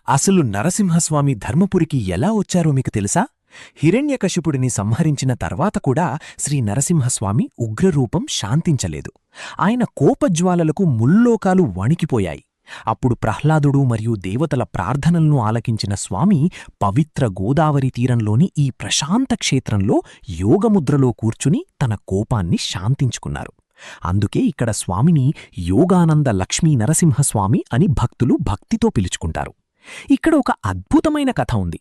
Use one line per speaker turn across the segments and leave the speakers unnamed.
అసలు నరసింహస్వామి ధర్మపురికి ఎలా వచ్చారో మీకు తెలుసా? హిరణ్యకశిపుడిని సంహరించిన తర్వాత కూడా శ్రీ నరసింహస్వామి ఉగ్రరూపం శాంతించలేదు. ఆయన కోపజ్వాలలకు ముల్లోకాలు వణికిపోయాయి. అప్పుడు ప్రహ్లాదుడు మరియు దేవతల ప్రార్థనలను ఆలకించిన స్వామి పవిత్ర గోదావరి తీరంలోని ఈ ప్రశాంత క్షేత్రంలో యోగముద్రలో కూర్చుని తన కోపాన్ని శాంతించుకున్నారు. అందుకే ఇక్కడ స్వామిని యోగానంద లక్ష్మీ నరసింహస్వామి అని భక్తులు భక్తితో పిలుచుకుంటారు. ఇక్కడ ఒక అద్భుతమైన కథ ఉంది.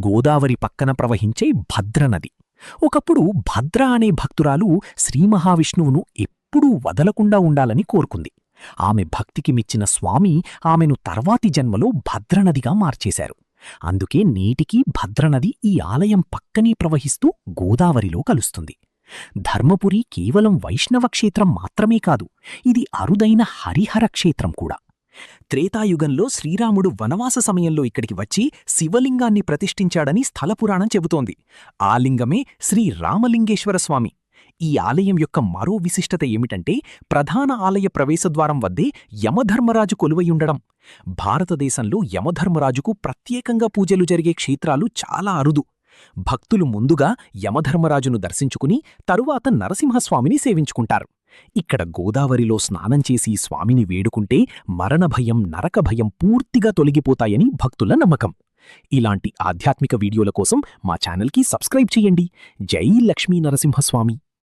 గోదావరి పక్కన ప్రవహించే భద్రనది. ఒకప్పుడు భద్ర అనే భక్తురాలు శ్రీమహావిష్ణువును ఎప్పుడూ వదలకుండా ఉండాలని కోరుకుంది. ఆమె భక్తికి మెచ్చిన స్వామి ఆమెను తర్వాతి జన్మలో భద్రనదిగా మార్చేశారు. అందుకే నేటికీ భద్రనది ఈ ఆలయం పక్కనే ప్రవహిస్తూ గోదావరిలో కలుస్తుంది. ధర్మపురి కేవలం వైష్ణవ క్షేత్రం మాత్రమే కాదు, ఇది అరుదైన హరిహర క్షేత్రం కూడా. త్రేతాయుగంలో శ్రీరాముడు వనవాస సమయంలో ఇక్కడికి వచ్చి శివలింగాన్ని ప్రతిష్ఠించాడని స్థలపురాణం చెబుతోంది. ఆ లింగమే శ్రీ రామలింగేశ్వర స్వామి. ఈ ఆలయం యొక్క మరో విశిష్టత ఏమిటంటే ప్రధాన ఆలయ ప్రవేశద్వారం వద్దే యమధర్మరాజు కొలువయుండడం. భారతదేశంలో యమధర్మరాజుకు ప్రత్యేకంగా పూజలు జరిగే క్షేత్రాలు చాలా అరుదు. భక్తులు ముందుగా యమధర్మరాజును దర్శించుకుని తరువాత నరసింహస్వామిని సేవించుకుంటారు. ఇక్కడ గోదావరిలో స్నానం చేసి స్వామిని వేడుకుంటే మరణభయం, నరకభయం పూర్తిగా తొలగిపోతాయని భక్తుల నమ్మకం. ఇలాంటి ఆధ్యాత్మిక వీడియోల కోసం మా ఛానల్కి సబ్స్క్రైబ్ చేయండి. జై లక్ష్మీ నరసింహస్వామి.